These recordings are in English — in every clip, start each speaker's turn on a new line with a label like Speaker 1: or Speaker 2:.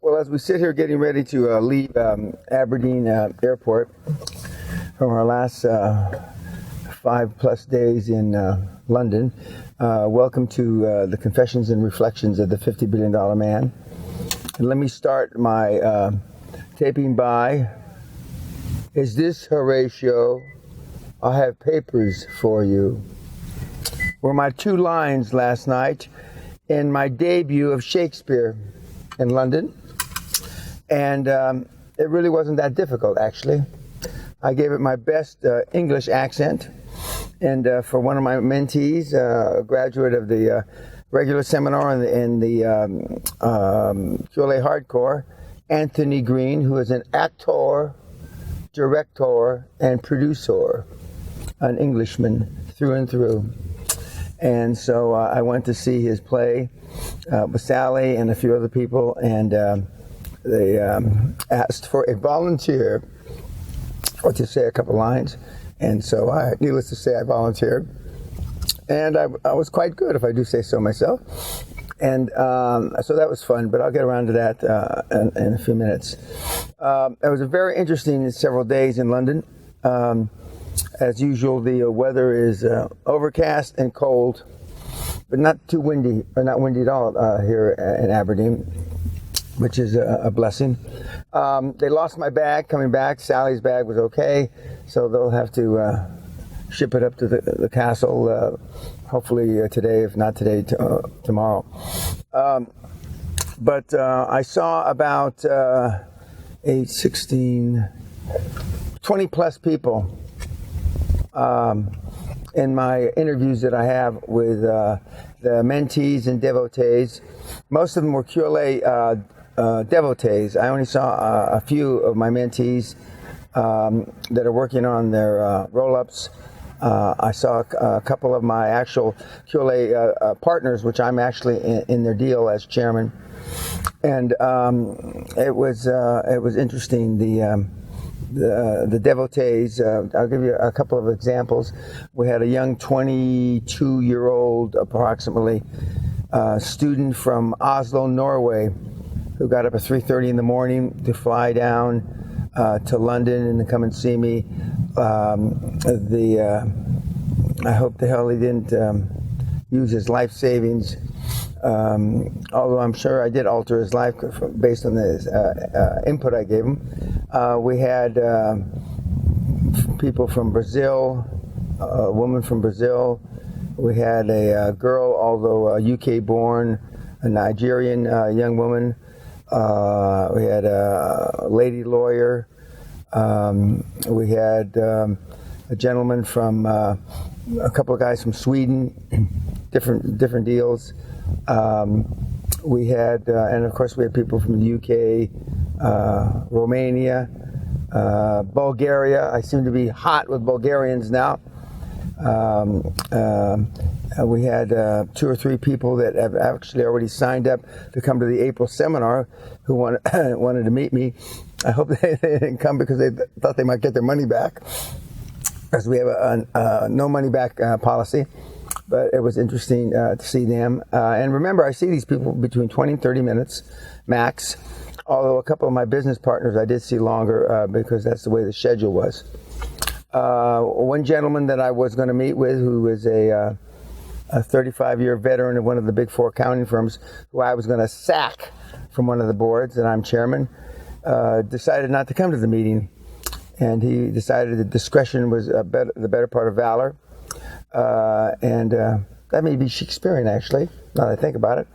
Speaker 1: Well, as we sit here getting ready to leave Aberdeen Airport from our last 5+ days in London, welcome to the Confessions and Reflections of the $50 Billion Man. And let me start my taping by, is this Horatio? I have papers for you. Were my 2 lines last night in my debut of Shakespeare in London. And it really wasn't that difficult, actually. I gave it my best English accent. And for one of my mentees, a graduate of the regular seminar in the QLA Hardcore, Anthony Green, who is an actor, director, and producer, an Englishman through and through. And so I went to see his play with Sally and a few other people, and they asked for a volunteer or to say a couple lines. And so needless to say, I volunteered. And I was quite good, if I do say so myself. And so that was fun, but I'll get around to that in a few minutes. It was a very interesting several days in London. As usual, the weather is overcast and cold, but not too windy, or not windy at all here in Aberdeen, which is a blessing. They lost my bag coming back. Sally's bag was okay, so they'll have to ship it up to the castle, hopefully today, if not today, tomorrow. But I saw about 8, 16, 20 plus people in my interviews that I have with the mentees and devotees. Most of them were QLA devotees. I only saw a few of my mentees that are working on their roll-ups. I saw a couple of my actual QLA partners, which I'm actually in their deal as chairman. And it was interesting. The devotees, I'll give you a couple of examples. We had a young 22-year-old, approximately, student from Oslo, Norway, who got up at 3:30 in the morning to fly down to London and to come and see me. I hope the hell he didn't use his life savings, although I'm sure I did alter his life based on the input I gave him. We had people from Brazil, a woman from Brazil. We had a girl, although UK born, a Nigerian young woman. We had a lady lawyer. We had a gentleman from a couple of guys from Sweden, different deals. We had, and of course we had people from the UK, Romania, Bulgaria. I seem to be hot with Bulgarians now. We had 2 or 3 people that have actually already signed up to come to the April seminar who wanted to meet me. I hope they didn't come because they thought they might get their money back, because we have a no money back policy. But it was interesting to see them. And remember, I see these people between 20 and 30 minutes max, although a couple of my business partners I did see longer because that's the way the schedule was. One gentleman that I was going to meet with, who was a 35-year veteran of one of the big 4 accounting firms, who I was going to sack from one of the boards, and I'm chairman, decided not to come to the meeting. And he decided that discretion was the better part of valor. And that may be Shakespearean, actually, now that I think about it.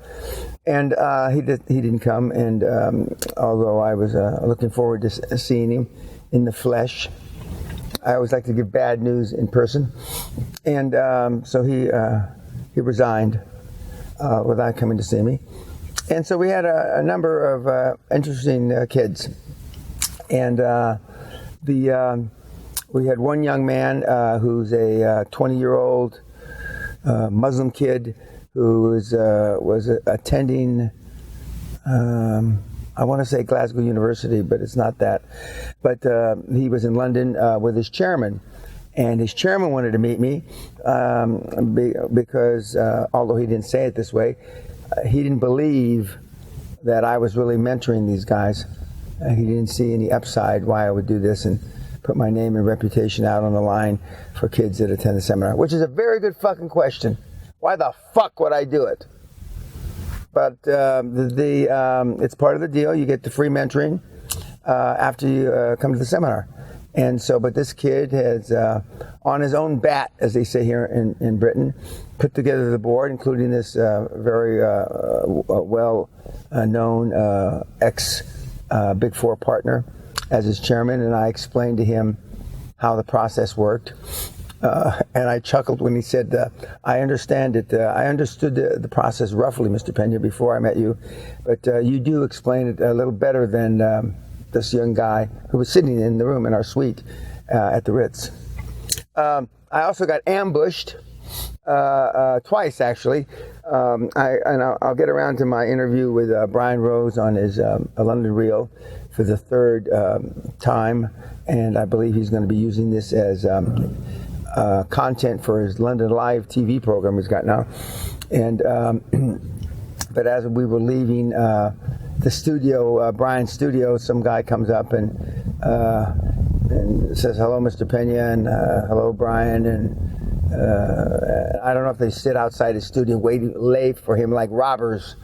Speaker 1: And he didn't come, and although I was looking forward to seeing him in the flesh. I always like to give bad news in person. And so he resigned without coming to see me. And so we had a number of interesting kids. And we had one young man who's a 20-year-old Muslim kid who was attending, I want to say Glasgow University, but it's not that. But he was in London with his chairman. And his chairman wanted to meet me because, although he didn't say it this way, he didn't believe that I was really mentoring these guys. He didn't see any upside why I would do this and put my name and reputation out on the line for kids that attend the seminar, which is a very good fucking question. Why the fuck would I do it? But it's part of the deal. You get the free mentoring after you come to the seminar. And so, but this kid has, on his own bat, as they say here in Britain, put together the board, including this very well-known ex-Big Four partner as his chairman. And I explained to him how the process worked. And I chuckled when he said, I understand it. I understood the process roughly, Mr. Pena, before I met you. But you do explain it a little better than this young guy who was sitting in the room in our suite at the Ritz. I also got ambushed twice, actually. I'll get around to my interview with Brian Rose on his London Reel for the third time. And I believe he's going to be using this as content for his London Live TV program he's got now. And but as we were leaving the studio, Brian's studio, some guy comes up and says, hello, Mr. Pena, and hello, Brian. And I don't know if they sit outside his studio waiting late for him like robbers.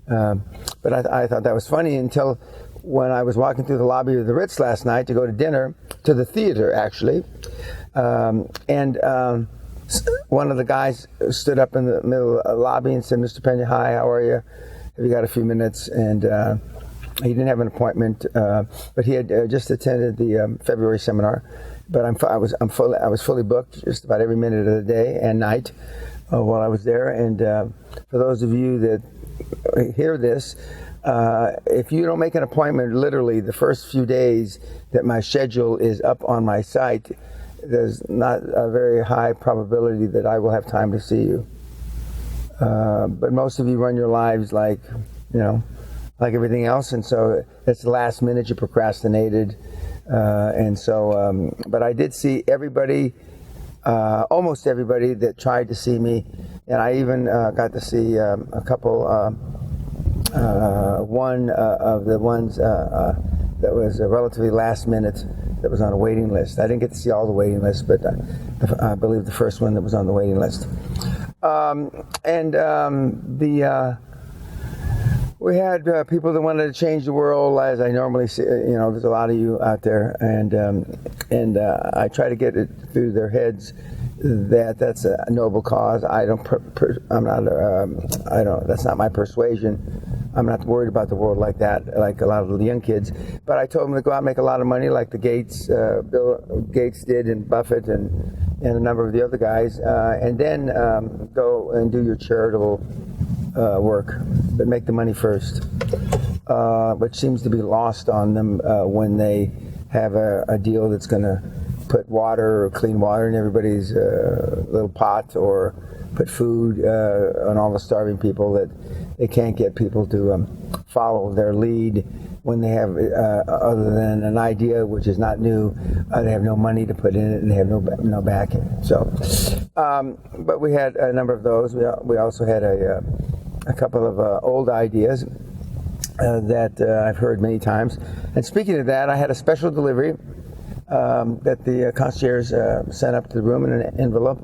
Speaker 1: But I thought that was funny until when I was walking through the lobby of the Ritz last night to go to dinner, to the theater, actually. And one of the guys stood up in the middle of the lobby and said, Mr. Pena, hi, how are you? Have you got a few minutes? And he didn't have an appointment, but he had just attended the February seminar. But I was fully booked just about every minute of the day and night while I was there. And for those of you that hear this, if you don't make an appointment literally the first few days that my schedule is up on my site, there's not a very high probability that I will have time to see you. But most of you run your lives like everything else, and so it's the last minute you procrastinated. And so, but I did see everybody, almost everybody that tried to see me, and I even got to see a couple, one of the ones that was relatively last minute that was on a waiting list. I didn't get to see all the waiting lists, but I believe the first one that was on the waiting list. We had people that wanted to change the world, as I normally see. There's a lot of you out there, and I try to get it through their heads that that's a noble cause. That's not my persuasion. I'm not worried about the world like that, like a lot of the young kids. But I told them to go out and make a lot of money, like the Bill Gates did, and Buffett, and a number of the other guys, and then go and do your charitable work, but make the money first, which seems to be lost on them when they have a deal that's going to put water or clean water in everybody's little pot, or put food on all the starving people, that they can't get people to follow their lead when they have, other than an idea which is not new, they have no money to put in it, and they have no backing. So, but we had a number of those. We also had a couple of old ideas that I've heard many times. And speaking of that, I had a special delivery that the concierge sent up to the room in an envelope,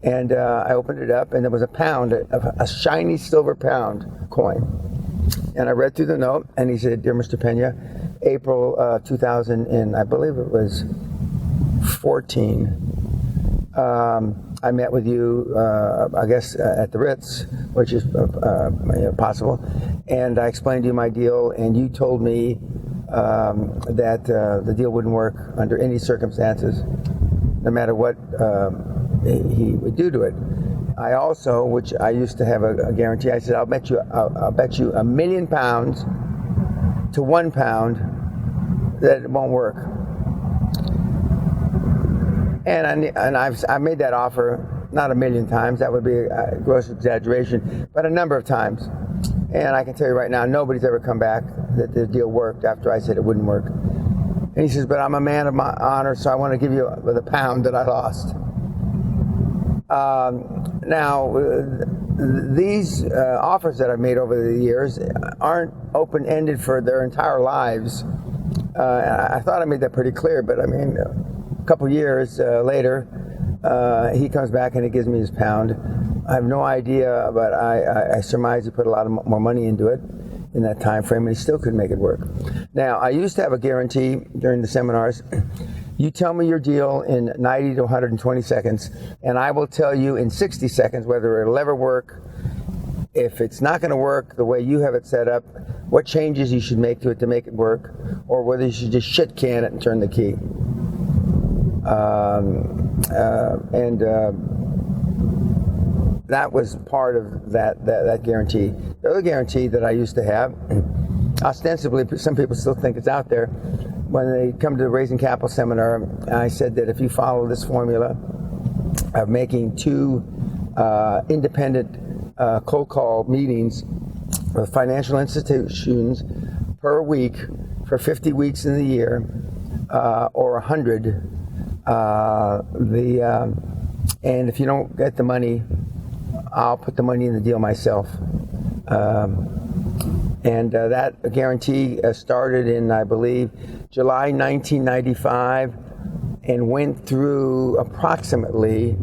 Speaker 1: and I opened it up, and there was a shiny silver pound coin. And I read through the note, and he said, "Dear Mr. Pena, April 2000, and I believe it was 14. I met with you, I guess, at the Ritz, which is possible, and I explained to you my deal, and you told me that the deal wouldn't work under any circumstances, no matter what he would do to it. I also, which I used to have a guarantee, I said, I'll bet you £1 million to £1 that it won't work. And I've made that offer not 1 million times. That would be a gross exaggeration, but a number of times. And I can tell you right now, nobody's ever come back that the deal worked after I said it wouldn't work. And he says, but I'm a man of my honor, so I want to give you the £1 that I lost. Now, these offers that I've made over the years aren't open-ended for their entire lives. I thought I made that pretty clear, but I mean, a couple years later, he comes back and he gives me his pound. I have no idea, but I surmise he put a lot of more money into it in that time frame, and he still couldn't make it work. Now, I used to have a guarantee during the seminars. You tell me your deal in 90 to 120 seconds, and I will tell you in 60 seconds whether it'll ever work. If it's not going to work the way you have it set up, what changes you should make to it to make it work, or whether you should just shit can it and turn the key. That was part of that guarantee. The other guarantee that I used to have, ostensibly, some people still think it's out there, when they come to the Raising Capital seminar, I said that if you follow this formula of making 2 independent cold call meetings with financial institutions per week for 50 weeks in the year, or 100, and if you don't get the money, I'll put the money in the deal myself. And that guarantee started in, I believe, July 1995 and went through approximately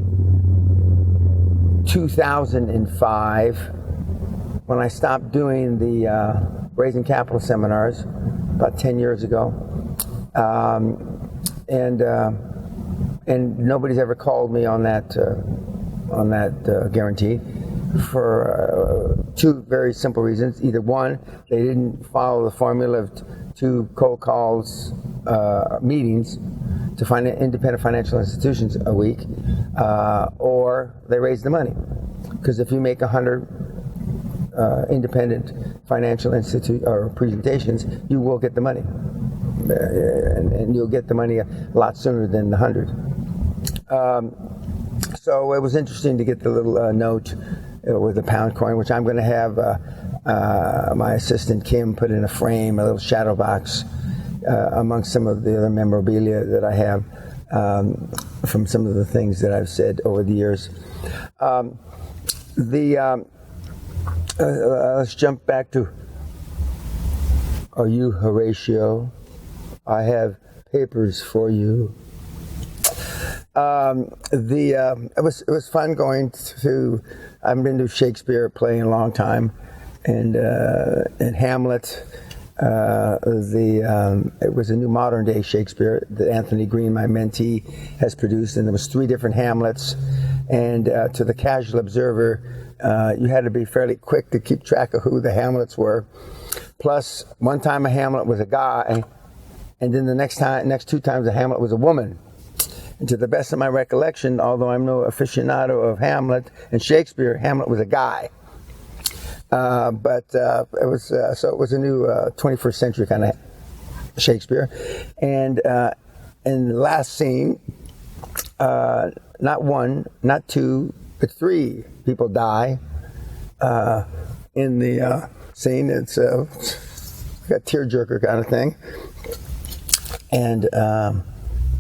Speaker 1: 2005 when I stopped doing the Raising Capital seminars about 10 years ago. And nobody's ever called me on that guarantee for 2 very simple reasons. Either one, they didn't follow the formula of 2 cold calls meetings to find independent financial institutions a week, or they raised the money. Because if you make 100 independent financial institute or presentations, you will get the money, and you'll get the money a lot sooner than the 100. So it was interesting to get the little note with the pound coin, which I'm going to have my assistant Kim put in a frame, a little shadow box, amongst some of the other memorabilia that I have from some of the things that I've said over the years. Let's jump back to, are you Horatio? I have papers for you. It was fun going to. I haven't been to Shakespeare playing a long time, and Hamlet. It was a new modern day Shakespeare that Anthony Green, my mentee, has produced, and there was 3 different Hamlets. And to the casual observer, you had to be fairly quick to keep track of who the Hamlets were. Plus, one time a Hamlet was a guy, and then the next 2 times a Hamlet was a woman. And to the best of my recollection, although I'm no aficionado of Hamlet and Shakespeare, Hamlet was a guy. But it was a new 21st century kind of Shakespeare. And in the last scene, not 1, not 2, but 3 people die in the scene. It's a tearjerker kind of thing. And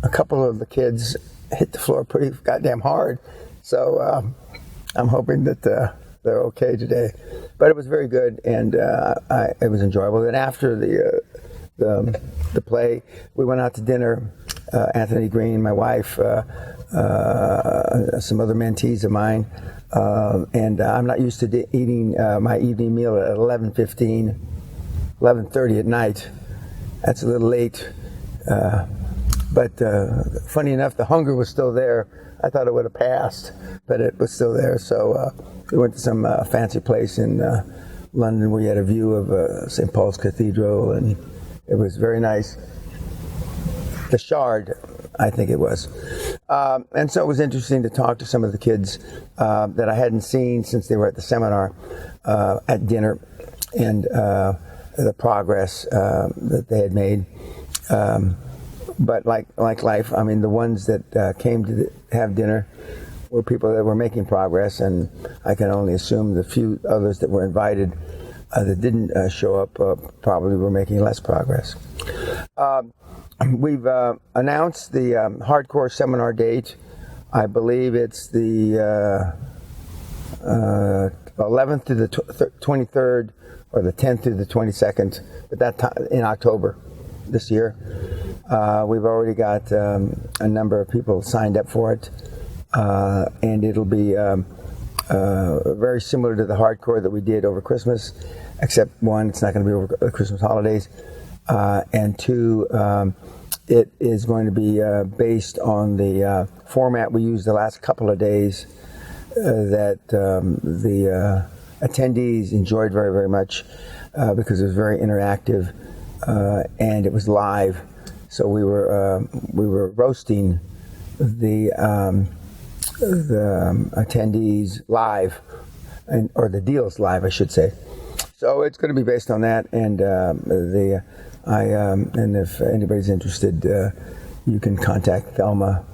Speaker 1: a couple of the kids hit the floor pretty goddamn hard. So I'm hoping that they're okay today. But it was very good, and it was enjoyable. Then after the play, we went out to dinner. Anthony Green, my wife, some other mentees of mine, and I'm not used to eating my evening meal at 11:15, 11:30 at night. That's a little late. But funny enough, the hunger was still there. I thought it would have passed, but it was still there. So we went to some fancy place in London where you had a view of St. Paul's Cathedral, and it was very nice. The Shard, I think it was. And so it was interesting to talk to some of the kids that I hadn't seen since they were at the seminar at dinner, and the progress that they had made. But like life, I mean, the ones that came to have dinner were people that were making progress, and I can only assume the few others that were invited that didn't show up probably were making less progress. We've announced the hardcore seminar date. I believe it's the 11th to the 23rd, or the 10th to the 22nd, but that time in October this year. We've already got a number of people signed up for it, and it'll be very similar to the hardcore that we did over Christmas, except one, it's not going to be over the Christmas holidays, and two, it is going to be based on the format we used the last couple of days that the attendees enjoyed very, very much because it was very interactive and it was live. So we were roasting the attendees live, or the deals live, I should say. So it's going to be based on that, and and if anybody's interested, you can contact Thelma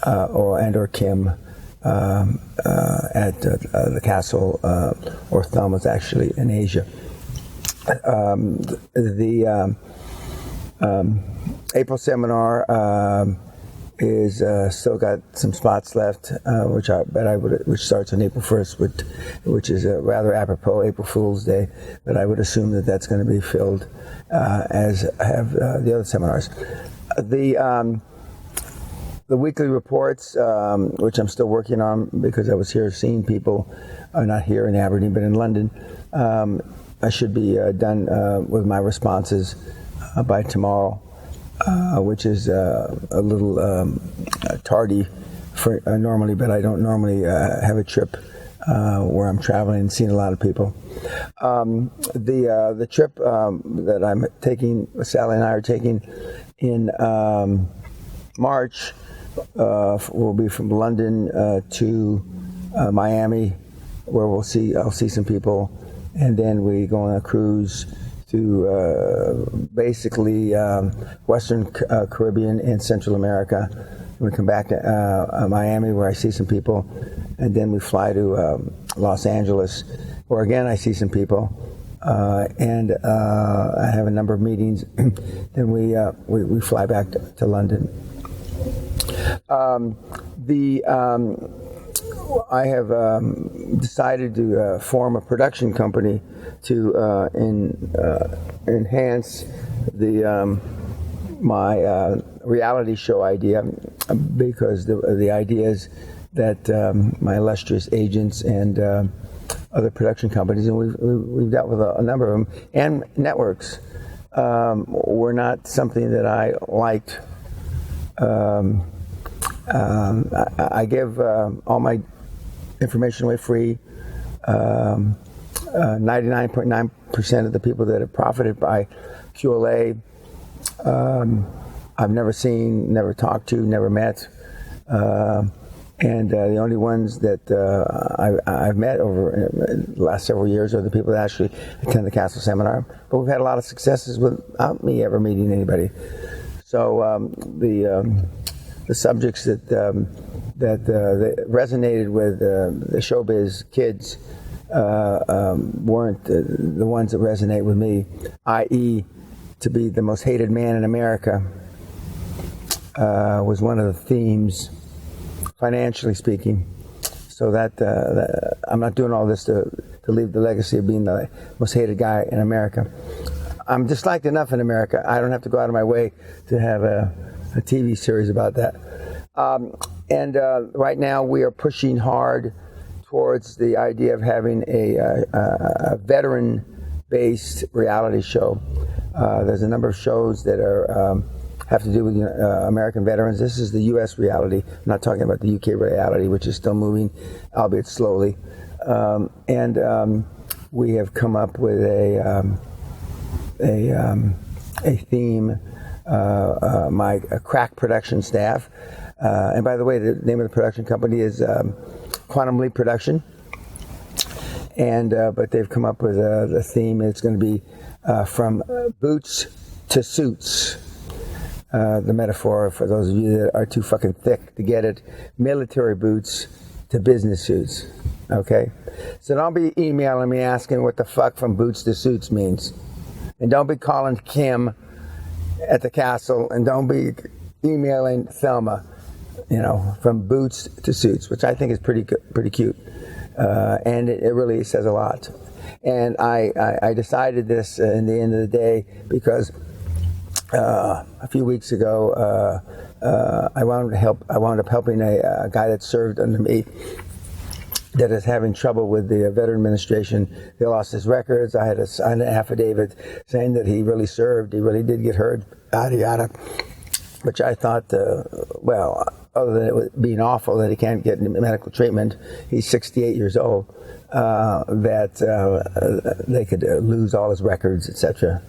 Speaker 1: or Kim at the castle, or Thelma's actually in Asia. The April seminar is still got some spots left, which starts on April 1st, which is a rather apropos April Fool's Day, but I would assume that that's going to be filled as have the other seminars. The weekly reports, which I'm still working on because I was here seeing people, not here in Aberdeen, but in London. I should be done with my responses by tomorrow, which is a little tardy for normally, but I don't normally have a trip where I'm traveling and seeing a lot of people. The trip that I'm taking, Sally and I are taking in March, will be from London to Miami, where I'll see some people, and then we go on a cruise to basically Western Caribbean and Central America. We come back to Miami, where I see some people, and then we fly to Los Angeles, where again I see some people, and I have a number of meetings. Then we fly back to London. I have decided to form a production company to enhance my reality show idea, because the idea is that my illustrious agents and other production companies, and we've dealt with a number of them, and networks, were not something that I liked. I give all my information away free. 99.9% of the people that have profited by QLA, I've never seen, never talked to, never met. And the only ones that I've met over the last several years are the people that actually attend the Castle Seminar. But we've had a lot of successes without me ever meeting anybody. So the subjects that resonated with the showbiz kids weren't the ones that resonate with me, i.e., to be the most hated man in America was one of the themes, financially speaking. So that I'm not doing all this to leave the legacy of being the most hated guy in America. I'm disliked enough in America. I don't have to go out of my way to have a TV series about that. And right now we are pushing hard towards the idea of having a veteran-based reality show. There's a number of shows that have to do with American veterans. This is the U.S. reality. I'm not talking about the U.K. reality, which is still moving, albeit slowly. And we have come up with a theme. My crack production staff, and by the way, the name of the production company is Quantum Leap Production. And but they've come up with the theme. It's going to be from boots to suits. The metaphor, for those of you that are too fucking thick to get it, military boots to business suits. Okay? So don't be emailing me asking what the fuck from boots to suits means. And don't be calling Kim at the castle, and don't be emailing Thelma, from boots to suits, which I think is pretty cute. and it really says a lot. And I decided this in the end of the day because a few weeks ago I wound up helping a guy that served under me that is having trouble with the Veteran Administration. They lost his records. I had to sign an affidavit saying that he really served, he really did get hurt, yada yada. Which I thought, well, other than it being awful that he can't get medical treatment, he's 68 years old, that they could lose all his records, etc.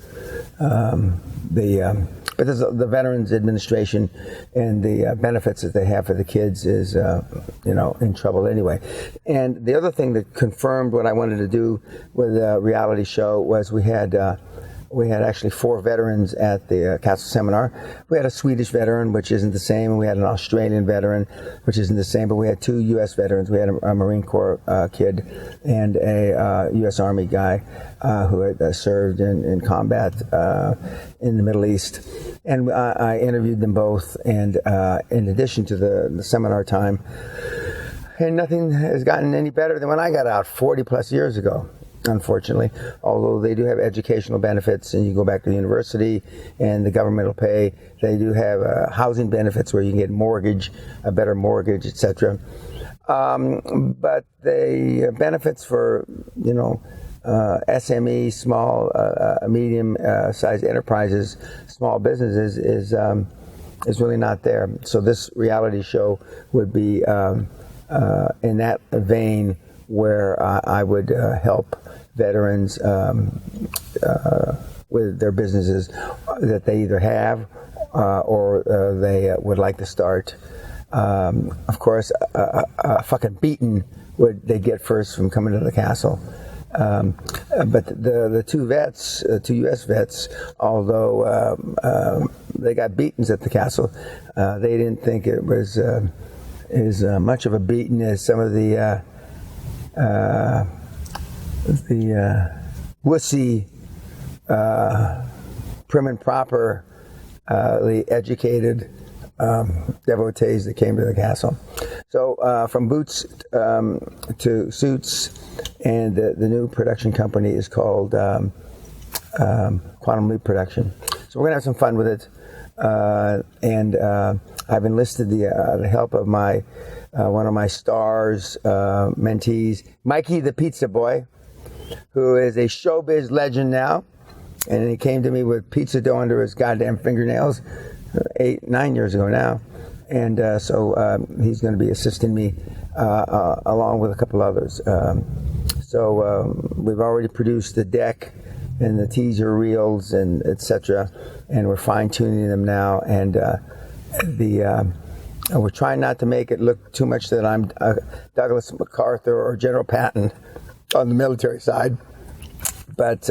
Speaker 1: But there's the Veterans Administration and the benefits that they have for the kids is, in trouble anyway. And the other thing that confirmed what I wanted to do with the reality show was we had actually 4 veterans at the Castle Seminar. We had a Swedish veteran, which isn't the same, and we had an Australian veteran, which isn't the same, but we had 2 U.S. veterans. We had a Marine Corps kid and a U.S. Army guy who had served in combat in the Middle East. And I interviewed them both, and in addition to the seminar time, and nothing has gotten any better than when I got out 40 plus years ago. Unfortunately, although they do have educational benefits and you go back to the university and the government will pay, they do have housing benefits where you can get a better mortgage, etc. But the benefits for, SME, small, medium-sized enterprises, small businesses is really not there. So this reality show would be in that vein where I would help veterans with their businesses that they either have or they would like to start. Of course, a fucking beating would they get first from coming to the castle. But the 2 U.S. vets, although they got beatings at the castle, they didn't think it was as much of a beating as some of the wussy, prim and proper, educated devotees that came to the castle. So from boots to suits, and the new production company is called Quantum Leap Production. So we're gonna have some fun with it, and I've enlisted the help of my one of my stars, mentees, Mikey the Pizza Boy, who is a showbiz legend now, and he came to me with pizza dough under his goddamn fingernails 8-9 years ago now, and so he's going to be assisting me along with a couple others. So we've already produced the deck and the teaser reels and etc., and we're fine-tuning them now, and we're trying not to make it look too much that I'm Douglas MacArthur or General Patton on the military side. But,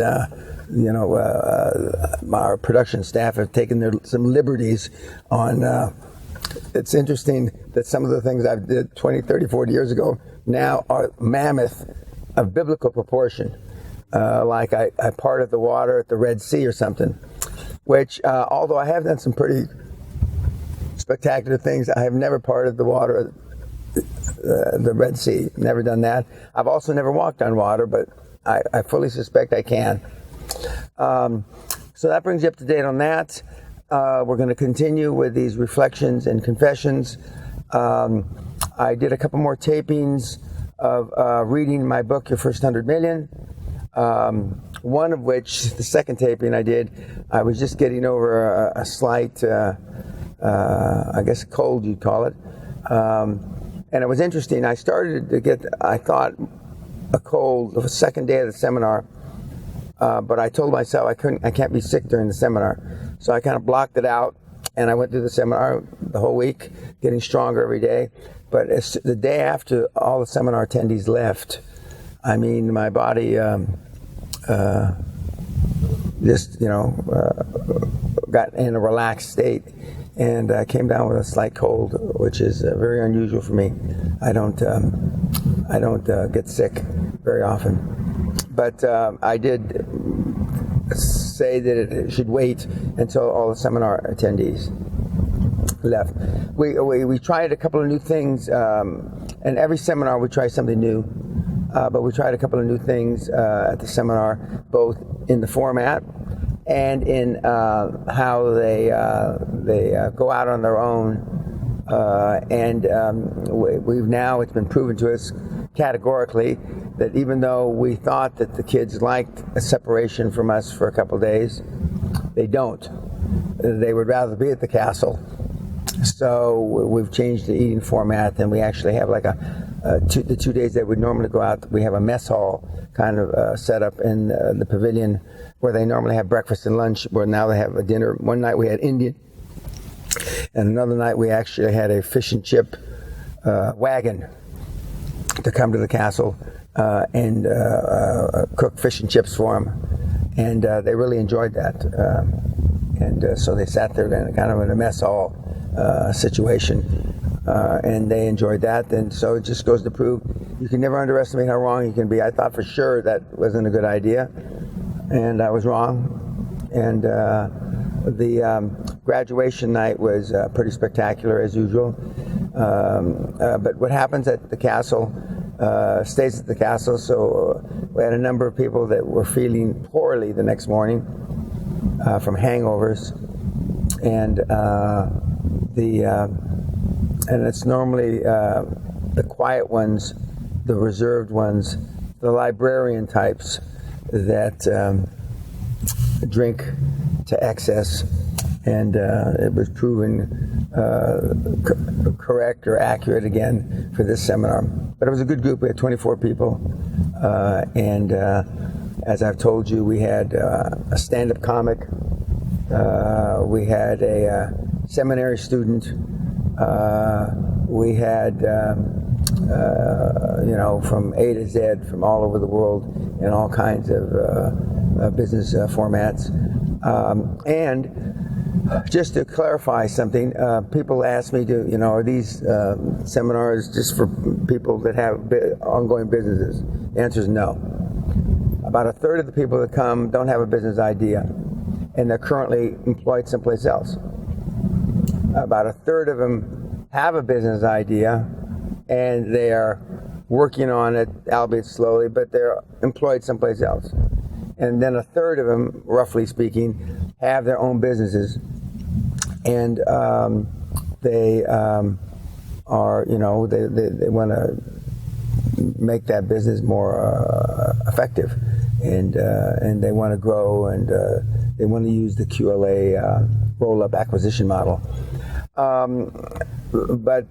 Speaker 1: our production staff have taken some liberties on... it's interesting that some of the things I did 20, 30, 40 years ago now are mammoth of biblical proportion. Like I parted the water at the Red Sea or something, which, although I have done some pretty spectacular things, I have never parted the water, the Red Sea. Never done that. I've also never walked on water, but I fully suspect I can. So that brings you up to date on that. We're going to continue with these reflections and confessions. I did a couple more tapings of reading my book, Your First 100 Million. One of which, the second taping I did, I was just getting over a slight... I guess a cold, you'd call it. And it was interesting. I started to get, I thought, a cold the second day of the seminar, but I told myself I can't be sick during the seminar. So I kind of blocked it out, and I went through the seminar the whole week, getting stronger every day. But the day after all the seminar attendees left, I mean, my body just, got in a relaxed state. And I came down with a slight cold, which is very unusual for me. I don't get sick very often. But I did say that it should wait until all the seminar attendees left. We tried a couple of new things, and every seminar we try something new. but we tried a couple of new things at the seminar, both in the format and in how they go out on their own. It's been proven to us categorically that even though we thought that the kids liked a separation from us for a couple of days, they don't. They would rather be at the castle. So we've changed the eating format, and we actually have like the 2 days that would normally go out, we have a mess hall kind of set up in the pavilion where they normally have breakfast and lunch, where now they have a dinner. One night we had Indian, and another night we actually had a fish and chip wagon to come to the castle and cook fish and chips for them. And they really enjoyed that. So they sat there kind of in a mess hall situation. And they enjoyed that. And so it just goes to prove you can never underestimate how wrong you can be. I thought for sure that wasn't a good idea, and I was wrong. And the graduation night was pretty spectacular as usual. But what happens at the castle stays at the castle. So we had a number of people that were feeling poorly the next morning from hangovers, and and it's normally the quiet ones, the reserved ones, the librarian types that drink to excess, and it was proven correct or accurate again for this seminar. But it was a good group. We had 24 people, and as I've told you, we had a stand-up comic, we had a seminary student, we had from A to Z, from all over the world, in all kinds of business formats. And just to clarify something, people ask me, are these seminars just for people that have ongoing businesses? The answer is no. About a third of the people that come don't have a business idea, and they're currently employed someplace else. About a third of them have a business idea, and they are working on it, albeit slowly, but they're employed someplace else. And then a third of them, roughly speaking, have their own businesses, and they they want to make that business more effective, and they want to grow, and they want to use the QLA roll-up acquisition model. But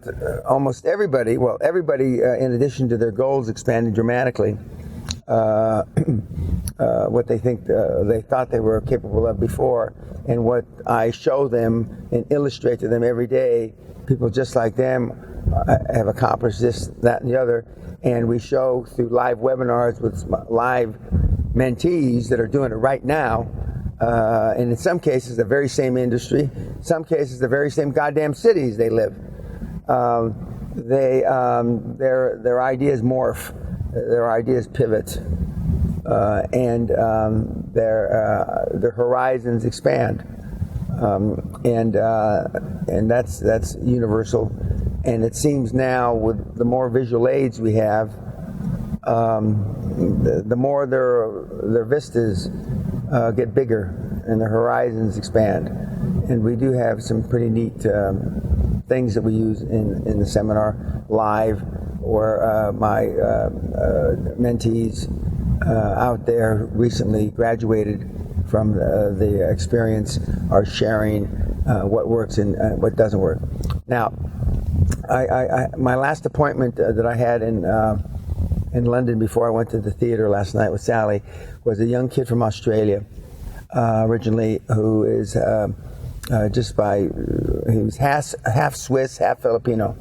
Speaker 1: almost everybody, in addition to their goals expanding dramatically, what they think they thought they were capable of before, and what I show them and illustrate to them every day, people just like them have accomplished this, that, and the other, and we show through live webinars with live mentees that are doing it right now, and in some cases the very same industry, some cases the very same goddamn cities they live. Their ideas morph, their ideas pivot, and their horizons expand, and that's universal. And it seems now, with the more visual aids we have, the more their vistas get bigger and their horizons expand. And we do have some pretty neat things that we use in the seminar live, where my mentees out there recently graduated from the experience are sharing what works and what doesn't work. Now, my last appointment that I had in London before I went to the theater last night with Sally was a young kid from Australia, originally, who is he was half Swiss, half Filipino,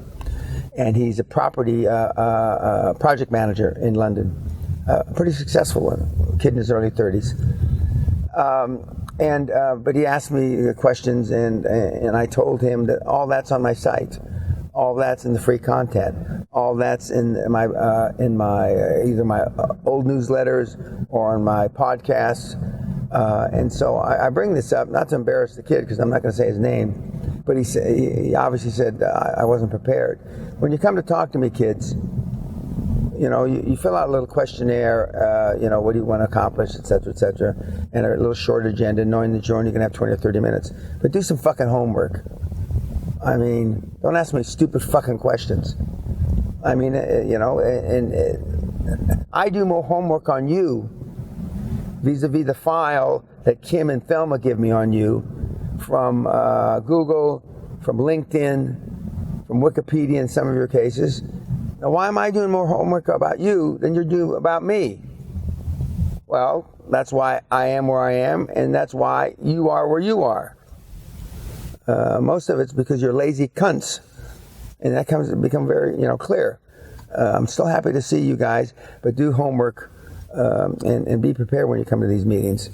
Speaker 1: and he's a property project manager in London, a pretty successful one, kid in his early 30s. But he asked me questions, and I told him that all that's on my site, all that's in the free content, all that's in my either my old newsletters or on my podcasts. And so I bring this up not to embarrass the kid, because I'm not going to say his name, but he obviously said I wasn't prepared. When you come to talk to me, kids, you fill out a little questionnaire, what do you want to accomplish, et cetera, and a little short agenda, knowing that you're only going to have 20 or 30 minutes. But do some fucking homework. I mean, don't ask me stupid fucking questions. I mean, I do more homework on you vis-a-vis the file that Kim and Thelma give me on you from Google, from LinkedIn, from Wikipedia in some of your cases. Now, why am I doing more homework about you than you're doing about me? Well, that's why I am where I am, and that's why you are where you are. Most of it's because you're lazy cunts, and that become very, clear. I'm still happy to see you guys, but do homework and be prepared when you come to these meetings.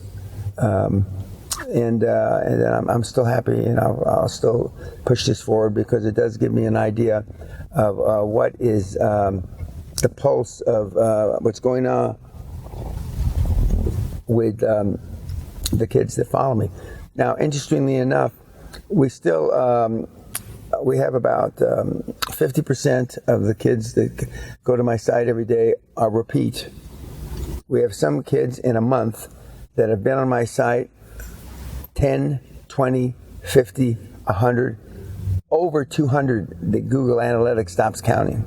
Speaker 1: And I'm still happy, and I'll still push this forward because it does give me an idea of what is the pulse of what's going on with the kids that follow me. Now, interestingly enough, we still we have about 50% of the kids that go to my site every day are repeat. We have some kids in a month that have been on my site 10, 20, 50, 100, over 200 that Google Analytics stops counting.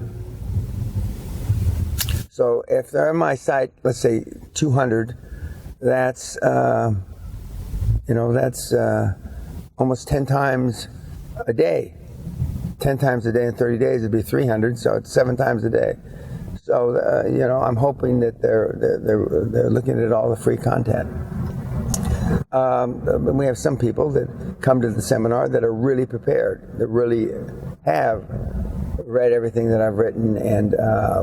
Speaker 1: So if they're on my site, let's say 200, that's almost 10 times a day. 10 times a day in 30 days would be 300, so it's 7 times a day. So I'm hoping that they're looking at all the free content. We have some people that come to the seminar that are really prepared, that really have read everything that I've written and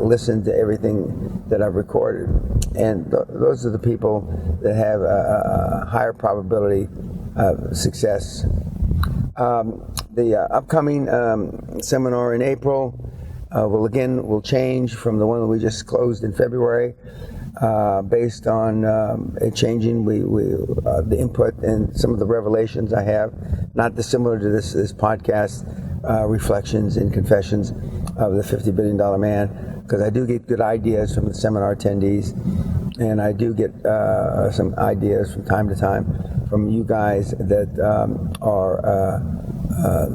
Speaker 1: listened to everything that I've recorded. And those are the people that have a higher probability of success. The upcoming seminar in April will change from the one that we just closed in February. Based on it changing, the input and some of the revelations I have, not dissimilar to this podcast, reflections and confessions of the $50 billion man, because I do get good ideas from the seminar attendees, and I do get some ideas from time to time from you guys that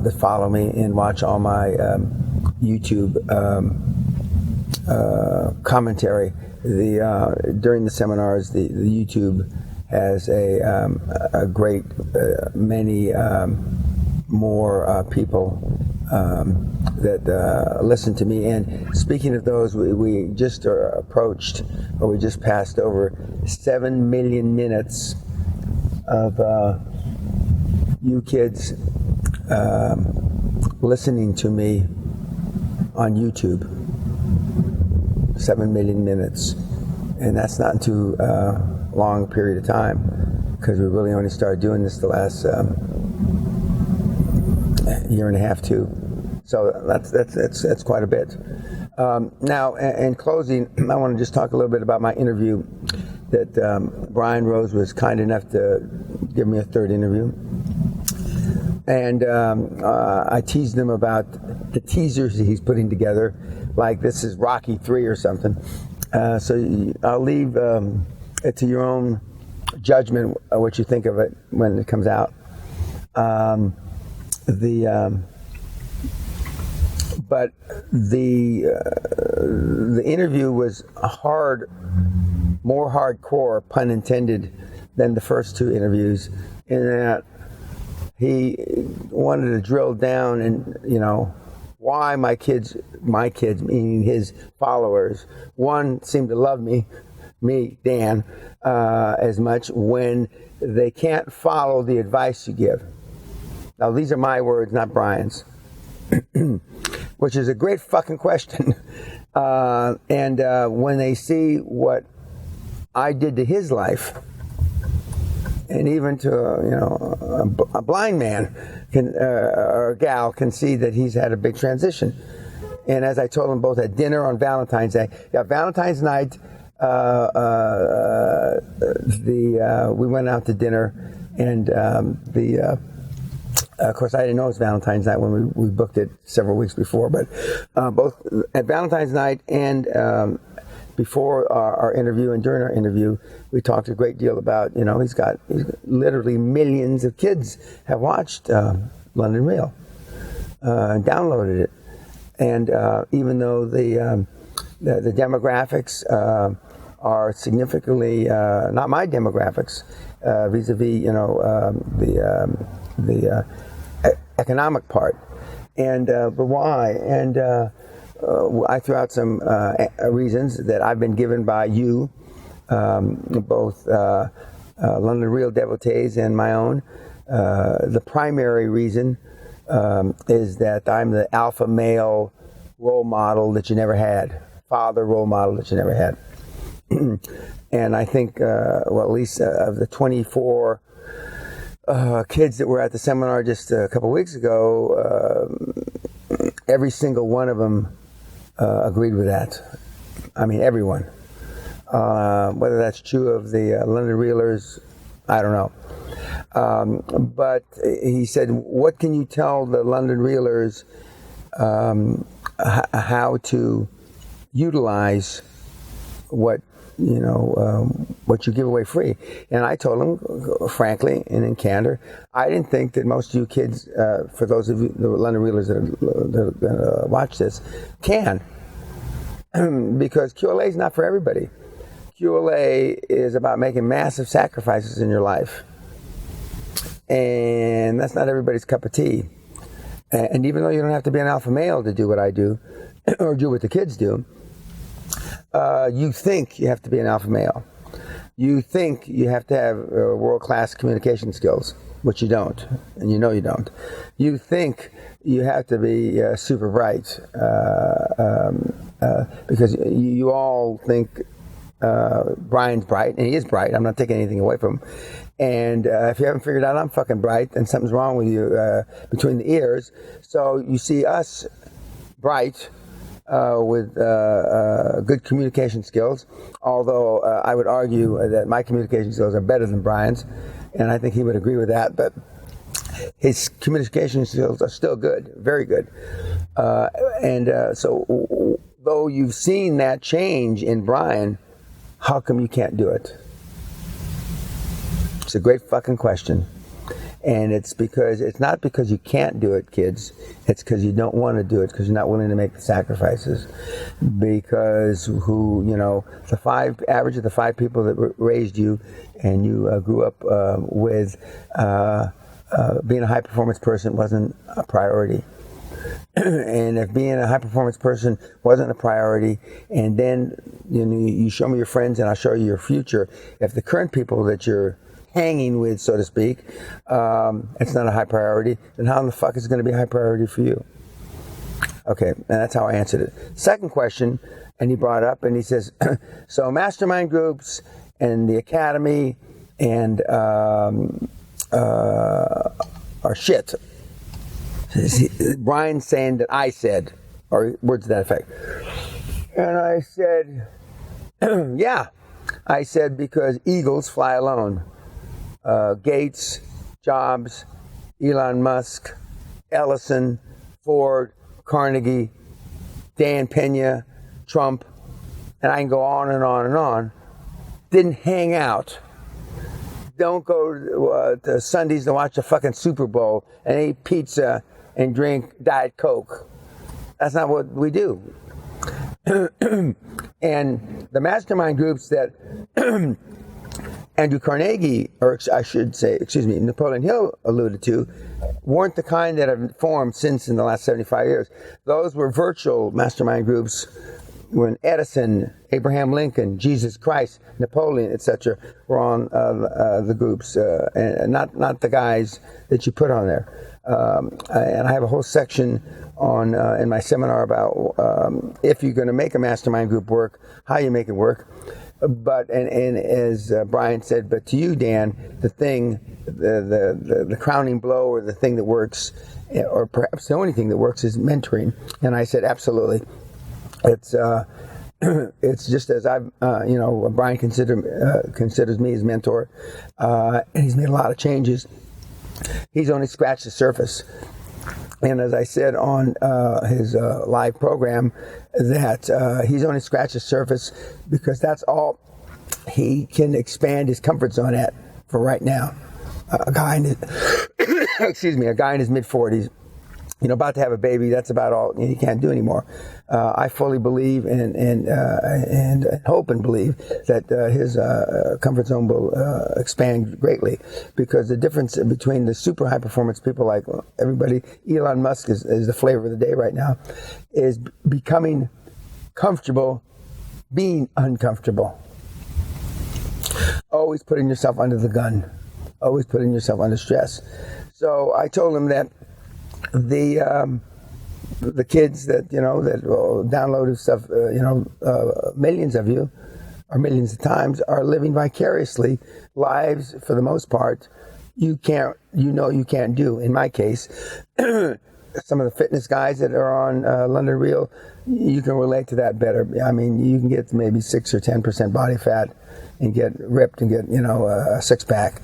Speaker 1: that follow me and watch all my YouTube commentary. During the seminars, the YouTube has a great many more people that listen to me. And speaking of those, we just we just passed over 7 million minutes of you kids listening to me on YouTube. 7 million minutes, and that's not too long a period of time, because we really only started doing this the last year and a half too. So that's quite a bit. Now, in closing, I want to just talk a little bit about my interview that Brian Rose was kind enough to give me a third interview, and I teased him about the teasers that he's putting together, like this is Rocky 3 or something. So I'll leave it to your own judgment what you think of it when it comes out. But the interview was more hardcore, pun intended, than the first two interviews, in that he wanted to drill down and, why my kids, meaning his followers, one, seem to love me, Dan, as much when they can't follow the advice you give. Now, these are my words, not Brian's, which is a great fucking question. And when they see what I did to his life, and even to a blind man or a gal can see that he's had a big transition. And as I told them both at dinner on Valentine's Day, Valentine's night, we went out to dinner, and of course I didn't know it was Valentine's night when we booked it several weeks before, but both at Valentine's night and before our interview and during our interview, we talked a great deal about, he's got literally millions of kids have watched London Real, downloaded it. And even though the demographics are significantly not my demographics, vis-a-vis the economic part, and but why? And I threw out some reasons that I've been given by you, both London Real devotees and my own. The primary reason is that I'm the alpha male role model that you never had, father role model that you never had. And I think, at least of the 24 kids that were at the seminar just a couple weeks ago, every single one of them agreed with that. I mean, everyone. Whether that's true of the London Reelers, I don't know. But he said, what can you tell the London Reelers how to utilize what you give away free? And I told him, frankly and in candor, I didn't think that most of you kids, for those of you, the London Reelers that watch this, can. Because QLA is not for everybody. QLA is about making massive sacrifices in your life. And that's not everybody's cup of tea. And even though you don't have to be an alpha male to do what I do, or do what the kids do, you think you have to be an alpha male. You think you have to have world-class communication skills, which you don't, and you know you don't. You think you have to be super bright, because you all think Brian's bright, and he is bright. I'm not taking anything away from him. And if you haven't figured out I'm fucking bright, then something's wrong with you between the ears. So you see us bright, with good communication skills, although I would argue that my communication skills are better than Brian's, and I think he would agree with that, but his communication skills are still good, very good. So though you've seen that change in Brian, how come you can't do it? It's a great fucking question. And it's not because you can't do it, kids. It's because you don't want to do it, because you're not willing to make the sacrifices. Because the average of the 5 people that raised you and you grew up with, being a high performance person wasn't a priority. And if being a high performance person wasn't a priority, and then you show me your friends and I'll show you your future, if the current people that you're hanging with, so to speak, it's not a high priority, then how in the fuck is it going to be a high priority for you? Okay, and that's how I answered it. Second question, and he brought up, and he says, so mastermind groups and the academy and are shit. Brian's saying that I said, or words to that effect. And I said, yeah. I said, because eagles fly alone. Gates, Jobs, Elon Musk, Ellison, Ford, Carnegie, Dan Pena, Trump, and I can go on and on and on, didn't hang out. Don't go to Sundays to watch the fucking Super Bowl and eat pizza and drink Diet Coke. That's not what we do. And the mastermind groups that Andrew Carnegie, or I should say, Napoleon Hill alluded to, weren't the kind that have formed since in the last 75 years. Those were virtual mastermind groups when Edison, Abraham Lincoln, Jesus Christ, Napoleon, etc. were on the groups, and not the guys that you put on there. And I have a whole section on in my seminar about if you're going to make a mastermind group work, how you make it work. But and as Brian said, but to you, Dan, the thing, the crowning blow, or the thing that works, or perhaps the only thing that works, is mentoring. And I said, absolutely. It's just as I've Brian considers me his mentor, and he's made a lot of changes. He's only scratched the surface. And as I said on his live program, that he's only scratched the surface because that's all he can expand his comfort zone at for right now. A guy in his, a guy in his mid-40s, about to have a baby, that's about all he can't do anymore. I fully believe and hope and believe that his comfort zone will expand greatly, because the difference between the super high performance people like everybody, Elon Musk is the flavor of the day right now, is becoming comfortable being uncomfortable. Always putting yourself under the gun, always putting yourself under stress. So I told him that the kids that downloaded stuff, millions of you, or millions of times, are living vicariously lives, for the most part, you can't do. In my case, some of the fitness guys that are on London Real, you can relate to that better. I mean, you can get maybe 6 or 10% body fat and get ripped and get a six-pack.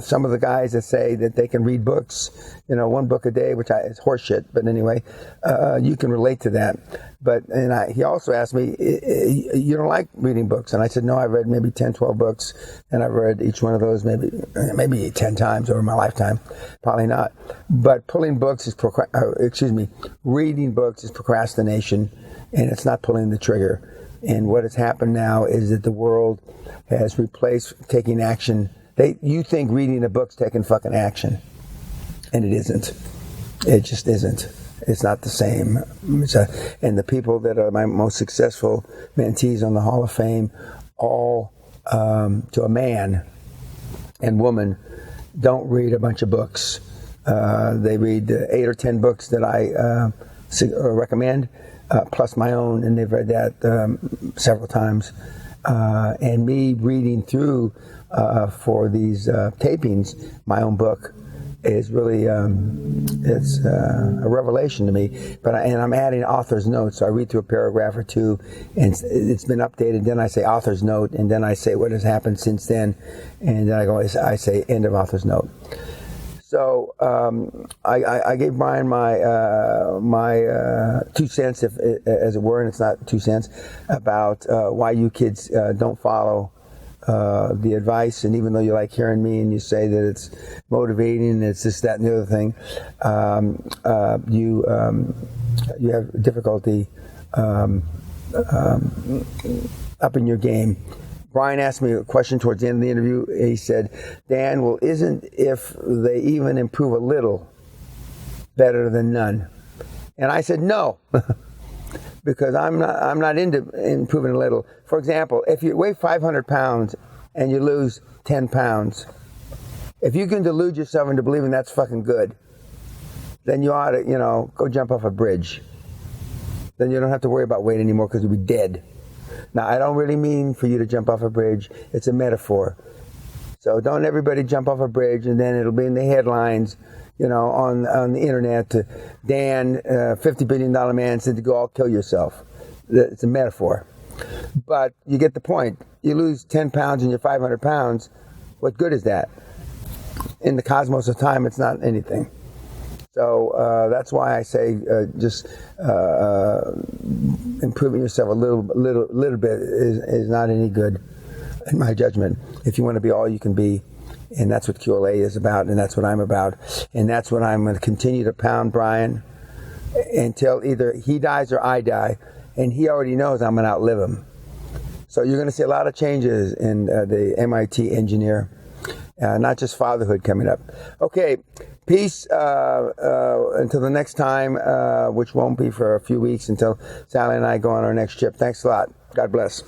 Speaker 1: Some of the guys that say that they can read books, one book a day, which is horseshit, but anyway, you can relate to that. But he also asked me, you don't like reading books? And I said, no, I've read maybe 10, 12 books, and I've read each one of those maybe 10 times over my lifetime. Probably not. But reading books is procrastination, and it's not pulling the trigger. And what has happened now is that the world has replaced taking action. You think reading a book's taking fucking action, and it isn't. It just isn't. It's not the same. And the people that are my most successful mentees on the Hall of Fame, all to a man and woman, don't read a bunch of books. They read 8 or 10 books that I recommend, plus my own, and they've read that several times. And me reading through for these tapings my own book is really it's a revelation to me. And I'm adding author's notes. So I read through a paragraph or two, and it's been updated. Then I say author's note, and then I say what has happened since then, and then I say end of author's note. So I gave Brian my 2 cents, as it were, and it's not 2 cents, about why you kids don't follow the advice. And even though you like hearing me and you say that it's motivating, it's this, that, and the other thing, you have difficulty upping your game. Brian asked me a question towards the end of the interview. He said, Dan, well, isn't if they even improve a little better than none? And I said, no, because I'm not into improving a little. For example, if you weigh 500 pounds and you lose 10 pounds, if you can delude yourself into believing that's fucking good, then you ought to, go jump off a bridge. Then you don't have to worry about weight anymore, because you'll be dead. Now, I don't really mean for you to jump off a bridge. It's a metaphor. So don't everybody jump off a bridge and then it'll be in the headlines, on the internet, Dan, $50 billion man, said to go all kill yourself. It's a metaphor. But you get the point. You lose 10 pounds and you're 500 pounds. What good is that? In the cosmos of time, it's not anything. So that's why I say just improving yourself a little bit is not any good, in my judgment, if you want to be all you can be. And that's what QLA is about, and that's what I'm about. And that's what I'm going to continue to pound Brian until either he dies or I die. And he already knows I'm going to outlive him. So you're going to see a lot of changes in the MIT engineer, not just fatherhood coming up. Okay. Peace until the next time, which won't be for a few weeks, until Sally and I go on our next trip. Thanks a lot. God bless.